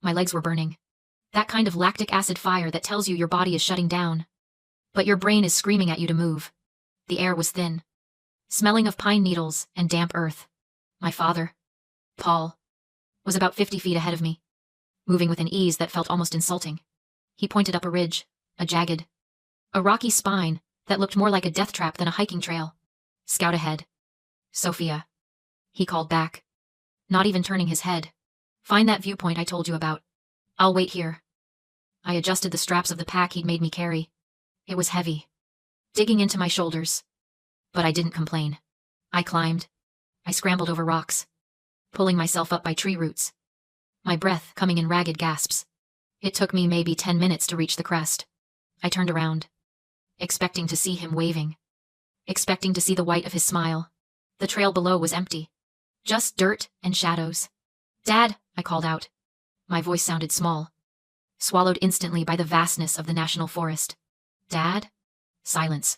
My legs were burning. That kind of lactic acid fire that tells you your body is shutting down. But your brain is screaming at you to move. The air was thin, smelling of pine needles and damp earth. My father, Paul, was about 50 feet ahead of me, moving with an ease that felt almost insulting. He pointed up a ridge, a rocky spine that looked more like a death trap than a hiking trail. Scout ahead. Sophia. He called back, not even turning his head. Find that viewpoint I told you about. I'll wait here. I adjusted the straps of the pack he'd made me carry. It was heavy, digging into my shoulders. But I didn't complain. I climbed. I scrambled over rocks, pulling myself up by tree roots, my breath coming in ragged gasps. It took me maybe 10 minutes to reach the crest. I turned around, expecting to see him waving, expecting to see the white of his smile. The trail below was empty, just dirt and shadows. "Dad," I called out. My voice sounded small, swallowed instantly by the vastness of the national forest. "Dad?" Silence.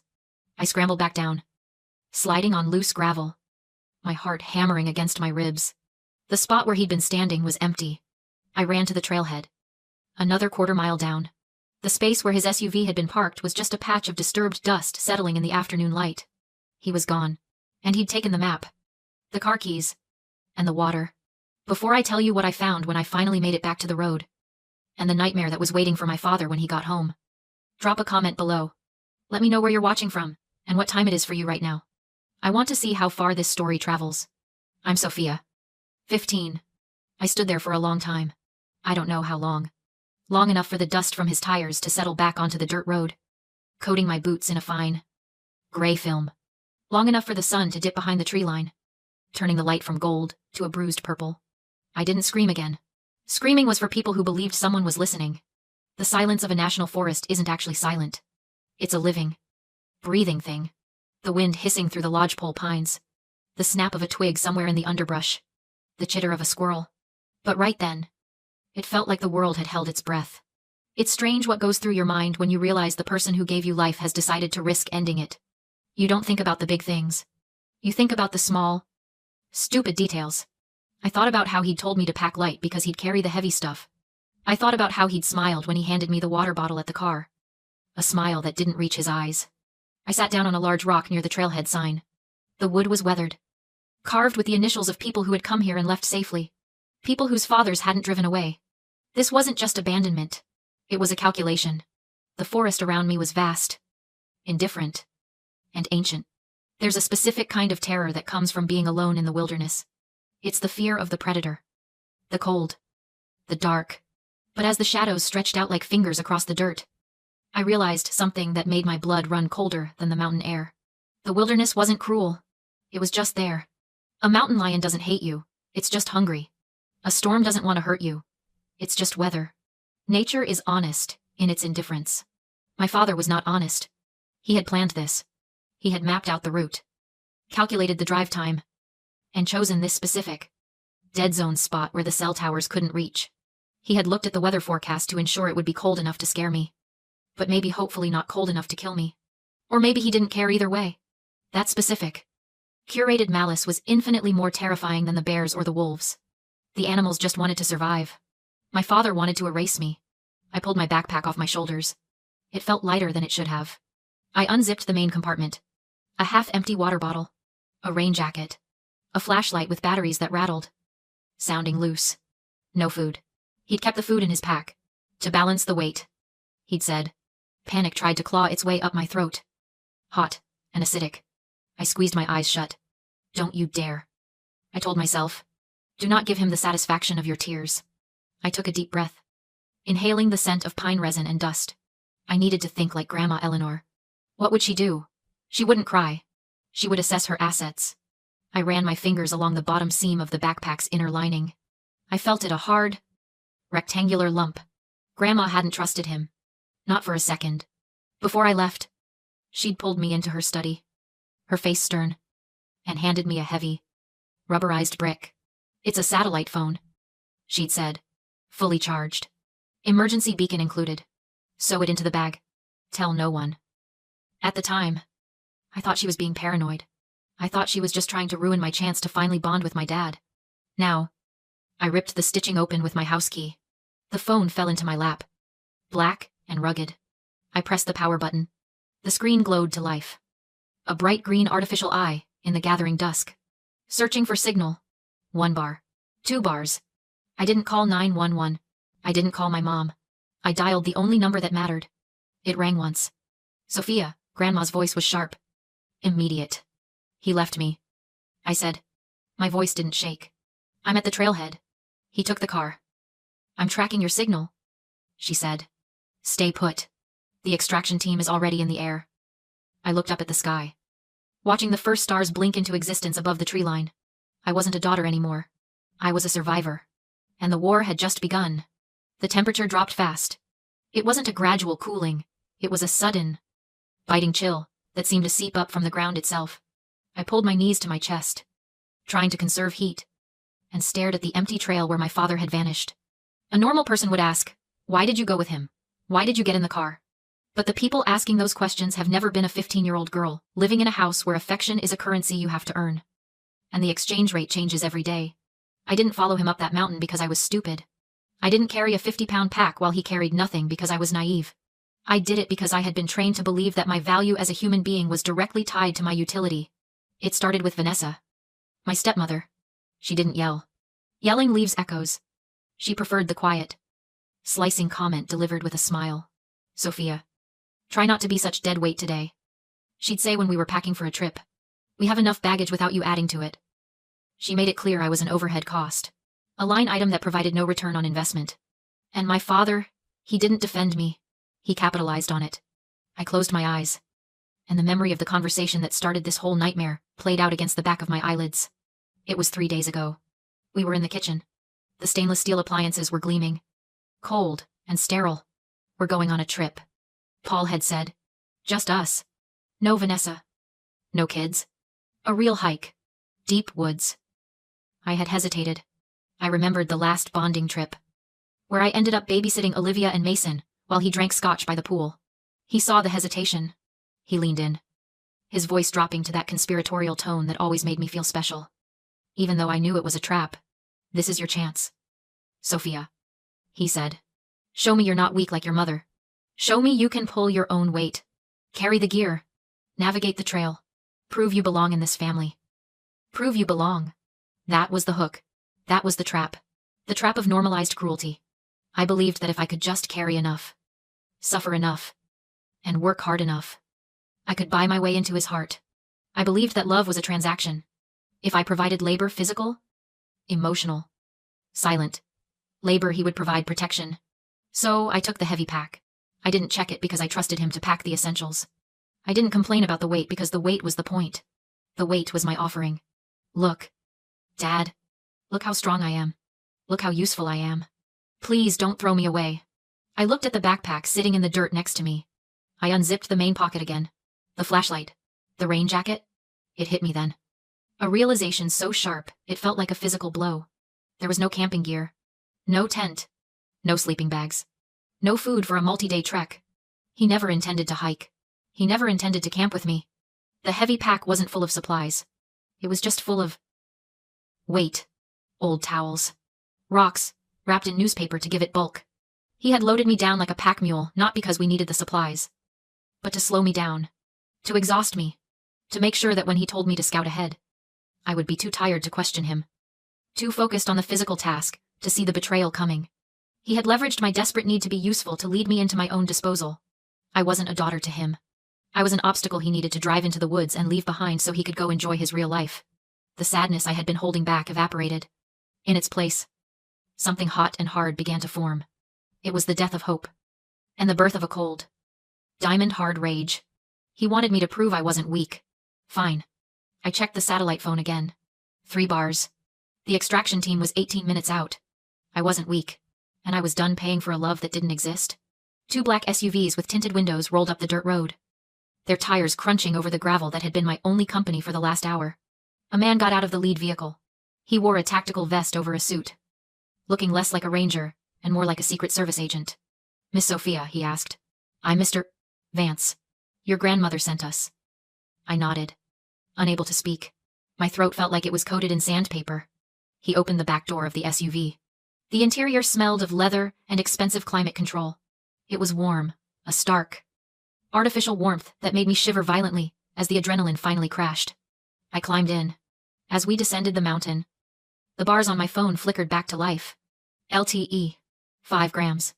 I scrambled back down, sliding on loose gravel, my heart hammering against my ribs. The spot where he'd been standing was empty. I ran to the trailhead. Another quarter-mile down. The space where his SUV had been parked was just a patch of disturbed dust settling in the afternoon light. He was gone. And he'd taken the map, the car keys, and the water. Before I tell you what I found when I finally made it back to the road, and the nightmare that was waiting for my father when he got home, drop a comment below. Let me know where you're watching from, and what time it is for you right now. I want to see how far this story travels. I'm Sophia. 15. I stood there for a long time. I don't know how long. Long enough for the dust from his tires to settle back onto the dirt road, coating my boots in a fine, gray film. Long enough for the sun to dip behind the tree line, turning the light from gold to a bruised purple. I didn't scream again. Screaming was for people who believed someone was listening. The silence of a national forest isn't actually silent. It's a living, breathing thing. The wind hissing through the lodgepole pines, the snap of a twig somewhere in the underbrush, the chitter of a squirrel. But right then, it felt like the world had held its breath. It's strange what goes through your mind when you realize the person who gave you life has decided to risk ending it. You don't think about the big things. You think about the small, stupid details. I thought about how he'd told me to pack light because he'd carry the heavy stuff. I thought about how he'd smiled when he handed me the water bottle at the car. A smile that didn't reach his eyes. I sat down on a large rock near the trailhead sign. The wood was weathered, carved with the initials of people who had come here and left safely. People whose fathers hadn't driven away. This wasn't just abandonment. It was a calculation. The forest around me was vast, indifferent, and ancient. There's a specific kind of terror that comes from being alone in the wilderness. It's the fear of the predator. The cold. The dark. But as the shadows stretched out like fingers across the dirt, I realized something that made my blood run colder than the mountain air. The wilderness wasn't cruel. It was just there. A mountain lion doesn't hate you. It's just hungry. A storm doesn't want to hurt you. It's just weather. Nature is honest in its indifference. My father was not honest. He had planned this. He had mapped out the route, calculated the drive time, and chosen this specific, dead zone spot where the cell towers couldn't reach. He had looked at the weather forecast to ensure it would be cold enough to scare me, but maybe hopefully not cold enough to kill me. Or maybe he didn't care either way. That specific, curated malice was infinitely more terrifying than the bears or the wolves. The animals just wanted to survive. My father wanted to erase me. I pulled my backpack off my shoulders. It felt lighter than it should have. I unzipped the main compartment. A half-empty water bottle, a rain jacket, a flashlight with batteries that rattled, sounding loose. No food. He'd kept the food in his pack, to balance the weight, he'd said. Panic tried to claw its way up my throat. Hot and acidic. I squeezed my eyes shut. Don't you dare. I told myself. Do not give him the satisfaction of your tears. I took a deep breath, inhaling the scent of pine resin and dust. I needed to think like Grandma Eleanor. What would she do? She wouldn't cry. She would assess her assets. I ran my fingers along the bottom seam of the backpack's inner lining. I felt it, a hard, rectangular lump. Grandma hadn't trusted him. Not for a second. Before I left, she'd pulled me into her study, her face stern, and handed me a heavy, rubberized brick. It's a satellite phone, she'd said. Fully charged. Emergency beacon included. Sew it into the bag. Tell no one. At the time, I thought she was being paranoid. I thought she was just trying to ruin my chance to finally bond with my dad. Now, I ripped the stitching open with my house key. The phone fell into my lap. Black and rugged. I pressed the power button. The screen glowed to life. A bright green artificial eye in the gathering dusk. Searching for signal. 1 bar. 2 bars. I didn't call 911. I didn't call my mom. I dialed the only number that mattered. It rang once. Sophia, Grandma's voice was sharp. Immediate. He left me. I said. My voice didn't shake. I'm at the trailhead. He took the car. I'm tracking your signal, she said. Stay put. The extraction team is already in the air. I looked up at the sky, watching the first stars blink into existence above the tree line. I wasn't a daughter anymore. I was a survivor. And the war had just begun. The temperature dropped fast. It wasn't a gradual cooling. It was a sudden, biting chill that seemed to seep up from the ground itself. I pulled my knees to my chest, trying to conserve heat, and stared at the empty trail where my father had vanished. A normal person would ask, why did you go with him? Why did you get in the car? But the people asking those questions have never been a 15-year-old girl living in a house where affection is a currency you have to earn. And the exchange rate changes every day. I didn't follow him up that mountain because I was stupid. I didn't carry a 50-pound pack while he carried nothing because I was naive. I did it because I had been trained to believe that my value as a human being was directly tied to my utility. It started with Vanessa, my stepmother. She didn't yell. Yelling leaves echoes. She preferred the quiet, slicing comment delivered with a smile. Sophia, try not to be such dead weight today, she'd say when we were packing for a trip. We have enough baggage without you adding to it. She made it clear I was an overhead cost, a line item that provided no return on investment. And my father, he didn't defend me. He capitalized on it. I closed my eyes, and the memory of the conversation that started this whole nightmare played out against the back of my eyelids. It was 3 days ago. We were in the kitchen. The stainless steel appliances were gleaming, cold and sterile. We're going on a trip, Paul had said. Just us. No Vanessa. No kids. A real hike. Deep woods. I had hesitated. I remembered the last bonding trip, where I ended up babysitting Olivia and Mason while he drank scotch by the pool. He saw the hesitation. He leaned in, his voice dropping to that conspiratorial tone that always made me feel special. Even though I knew it was a trap. This is your chance, Sophia, he said. Show me you're not weak like your mother. Show me you can pull your own weight. Carry the gear. Navigate the trail. Prove you belong in this family. Prove you belong. That was the hook. That was the trap. The trap of normalized cruelty. I believed that if I could just carry enough, suffer enough, and work hard enough, I could buy my way into his heart. I believed that love was a transaction. If I provided labor, physical, emotional, silent labor, he would provide protection. So I took the heavy pack. I didn't check it because I trusted him to pack the essentials. I didn't complain about the weight because the weight was the point. The weight was my offering. Look, Dad. Look how strong I am. Look how useful I am. Please don't throw me away. I looked at the backpack sitting in the dirt next to me. I unzipped the main pocket again. The flashlight. The rain jacket. It hit me then. A realization so sharp, it felt like a physical blow. There was no camping gear. No tent. No sleeping bags. No food for a multi-day trek. He never intended to hike. He never intended to camp with me. The heavy pack wasn't full of supplies. It was just full of weight. Old towels. Rocks, wrapped in newspaper to give it bulk. He had loaded me down like a pack mule, not because we needed the supplies, but to slow me down. To exhaust me. To make sure that when he told me to scout ahead, I would be too tired to question him. Too focused on the physical task to see the betrayal coming. He had leveraged my desperate need to be useful to lead me into my own disposal. I wasn't a daughter to him. I was an obstacle he needed to drive into the woods and leave behind so he could go enjoy his real life. The sadness I had been holding back evaporated. In its place, something hot and hard began to form. It was the death of hope. And the birth of a cold, diamond-hard rage. He wanted me to prove I wasn't weak. Fine. I checked the satellite phone again. 3 bars. The extraction team was 18 minutes out. I wasn't weak. And I was done paying for a love that didn't exist. 2 black SUVs with tinted windows rolled up the dirt road, their tires crunching over the gravel that had been my only company for the last hour. A man got out of the lead vehicle. He wore a tactical vest over a suit, looking less like a ranger and more like a Secret Service agent. Miss Sophia, he asked. I'm Mr. Vance. Your grandmother sent us. I nodded, unable to speak. My throat felt like it was coated in sandpaper. He opened the back door of the SUV. The interior smelled of leather and expensive climate control. It was warm, a stark, artificial warmth that made me shiver violently as the adrenaline finally crashed. I climbed in. As we descended the mountain, the bars on my phone flickered back to life. LTE. 5 grams.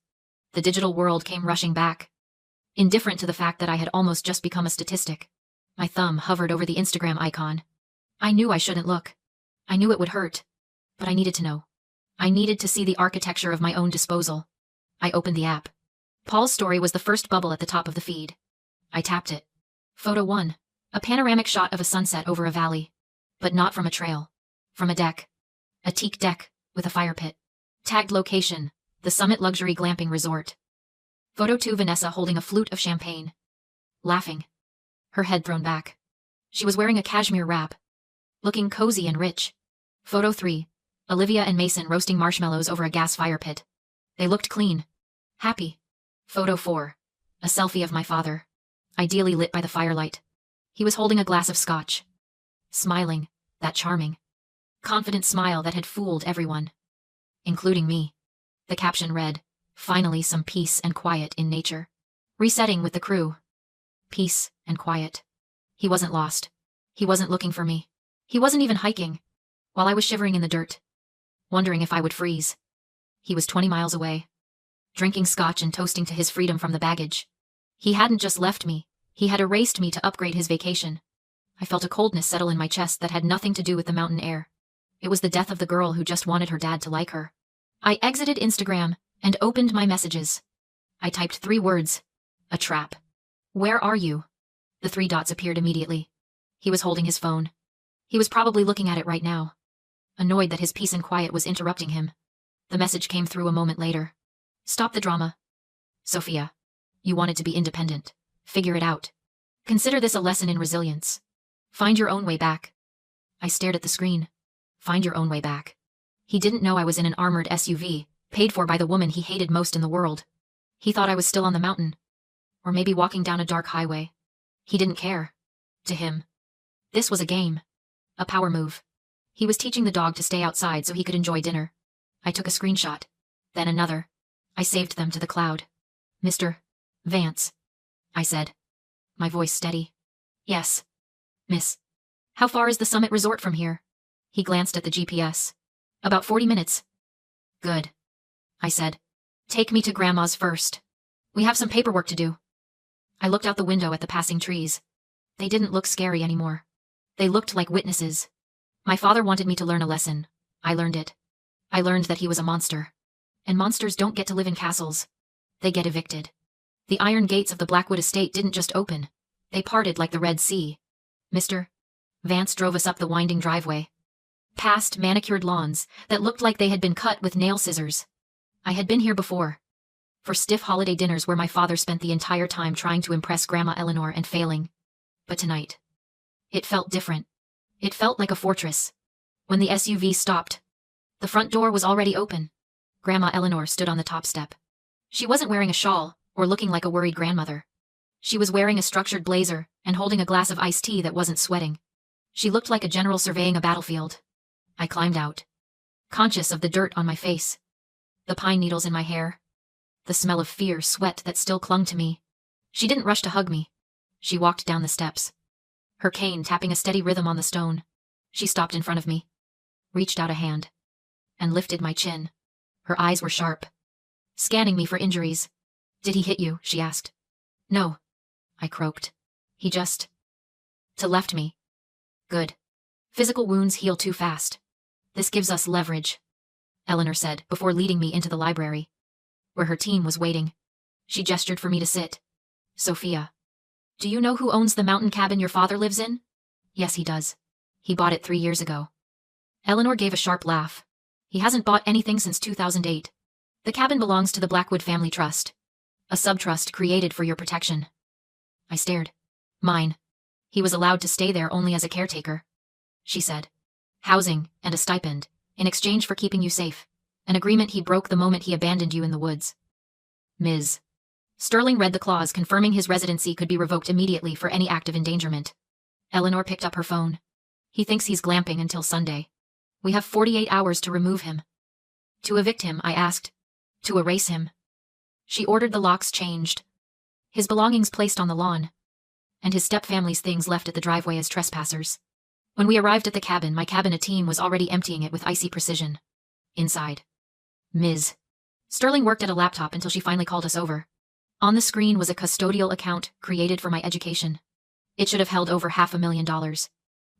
The digital world came rushing back. Indifferent to the fact that I had almost just become a statistic. My thumb hovered over the Instagram icon. I knew I shouldn't look. I knew it would hurt. But I needed to know. I needed to see the architecture of my own disposal. I opened the app. Paul's story was the first bubble at the top of the feed. I tapped it. Photo 1. A panoramic shot of a sunset over a valley. But not from a trail. From a deck. A teak deck, with a fire pit. Tagged location, the Summit Luxury Glamping Resort. Photo 2. Vanessa holding a flute of champagne. Laughing. Her head thrown back. She was wearing a cashmere wrap. Looking cozy and rich. Photo 3. Olivia and Mason roasting marshmallows over a gas fire pit. They looked clean. Happy. Photo 4. A selfie of my father. Ideally lit by the firelight. He was holding a glass of scotch. Smiling, that charming, confident smile that had fooled everyone. Including me. The caption read, "Finally some peace and quiet in nature." Resetting with the crew. Peace and quiet. He wasn't lost. He wasn't looking for me. He wasn't even hiking. While I was shivering in the dirt, wondering if I would freeze, he was 20 miles away, drinking scotch and toasting to his freedom from the baggage. He hadn't just left me, he had erased me to upgrade his vacation. I felt a coldness settle in my chest that had nothing to do with the mountain air. It was the death of the girl who just wanted her dad to like her. I exited Instagram and opened my messages. I typed 3 words. A trap. Where are you? The 3 dots appeared immediately. He was holding his phone. He was probably looking at it right now. Annoyed that his peace and quiet was interrupting him. The message came through a moment later. Stop the drama. Sophia. You wanted to be independent. Figure it out. Consider this a lesson in resilience. Find your own way back. I stared at the screen. Find your own way back. He didn't know I was in an armored SUV, paid for by the woman he hated most in the world. He thought I was still on the mountain. Or maybe walking down a dark highway. He didn't care. To him, this was a game. A power move. He was teaching the dog to stay outside so he could enjoy dinner. I took a screenshot. Then another. I saved them to the cloud. Mr. Vance. I said. My voice steady. Yes. Miss. How far is the Summit Resort from here? He glanced at the GPS. About 40 minutes. Good. I said. Take me to Grandma's first. We have some paperwork to do. I looked out the window at the passing trees. They didn't look scary anymore. They looked like witnesses. My father wanted me to learn a lesson. I learned it. I learned that he was a monster. And monsters don't get to live in castles. They get evicted. The iron gates of the Blackwood estate didn't just open. They parted like the Red Sea. Mr. Vance drove us up the winding driveway. Past manicured lawns that looked like they had been cut with nail scissors. I had been here before. For stiff holiday dinners where my father spent the entire time trying to impress Grandma Eleanor and failing. But tonight, it felt different. It felt like a fortress. When the SUV stopped, the front door was already open. Grandma Eleanor stood on the top step. She wasn't wearing a shawl or looking like a worried grandmother. She was wearing a structured blazer and holding a glass of iced tea that wasn't sweating. She looked like a general surveying a battlefield. I climbed out, conscious of the dirt on my face, the pine needles in my hair, the smell of fear sweat that still clung to me. She didn't rush to hug me. She walked down the steps, her cane tapping a steady rhythm on the stone. She stopped in front of me, reached out a hand, and lifted my chin. Her eyes were sharp, scanning me for injuries. Did he hit you? She asked. No, I croaked. He just left me. Good. Physical wounds heal too fast. This gives us leverage, Eleanor said before leading me into the library, where her team was waiting. She gestured for me to sit. Sophia. Do you know who owns the mountain cabin your father lives in? Yes, he does. He bought it 3 years ago. Eleanor gave a sharp laugh. He hasn't bought anything since 2008. The cabin belongs to the Blackwood Family Trust, a subtrust created for your protection. I stared. Mine. He was allowed to stay there only as a caretaker, she said. Housing and a stipend, in exchange for keeping you safe. An agreement he broke the moment he abandoned you in the woods. Ms. Sterling read the clause confirming his residency could be revoked immediately for any act of endangerment. Eleanor picked up her phone. He thinks he's glamping until Sunday. We have 48 hours to remove him. To evict him, I asked. To erase him. She ordered the locks changed, his belongings placed on the lawn, and his stepfamily's things left at the driveway as trespassers. When we arrived at the cabin, my cabinet team was already emptying it with icy precision. Inside, Ms. Sterling worked at a laptop until she finally called us over. On the screen was a custodial account created for my education. It should have held over $500,000.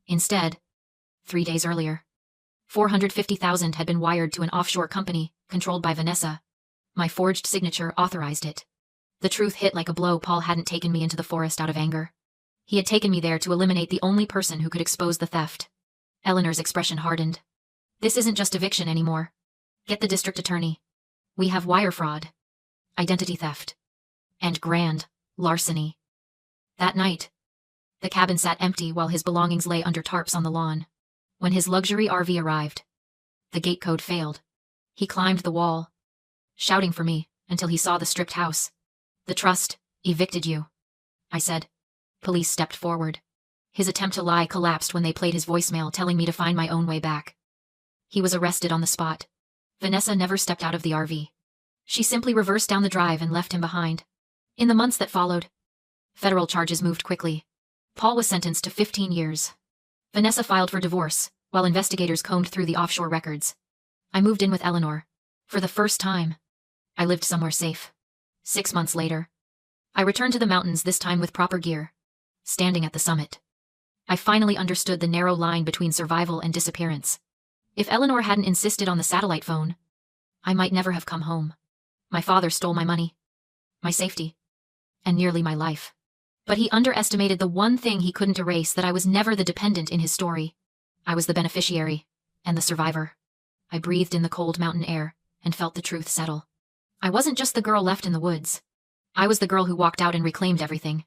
Instead, 3 days earlier, $450,000 had been wired to an offshore company controlled by Vanessa. My forged signature authorized it. The truth hit like a blow. Paul hadn't taken me into the forest out of anger. He had taken me there to eliminate the only person who could expose the theft. Eleanor's expression hardened. This isn't just eviction anymore. Get the district attorney. We have wire fraud, identity theft, and grand larceny. That night, the cabin sat empty while his belongings lay under tarps on the lawn. When his luxury RV arrived, the gate code failed. He climbed the wall, shouting for me until he saw the stripped house. The trust evicted you, I said. Police stepped forward. His attempt to lie collapsed when they played his voicemail telling me to find my own way back. He was arrested on the spot. Vanessa never stepped out of the RV. She simply reversed down the drive and left him behind. In the months that followed, federal charges moved quickly. Paul was sentenced to 15 years. Vanessa filed for divorce, while investigators combed through the offshore records. I moved in with Eleanor. For the first time, I lived somewhere safe. 6 months later, I returned to the mountains, this time with proper gear. Standing at the summit, I finally understood the narrow line between survival and disappearance. If Eleanor hadn't insisted on the satellite phone, I might never have come home. My father stole my money, my safety, and nearly my life. But he underestimated the one thing he couldn't erase: that I was never the dependent in his story. I was the beneficiary and the survivor. I breathed in the cold mountain air and felt the truth settle. I wasn't just the girl left in the woods. I was the girl who walked out and reclaimed everything.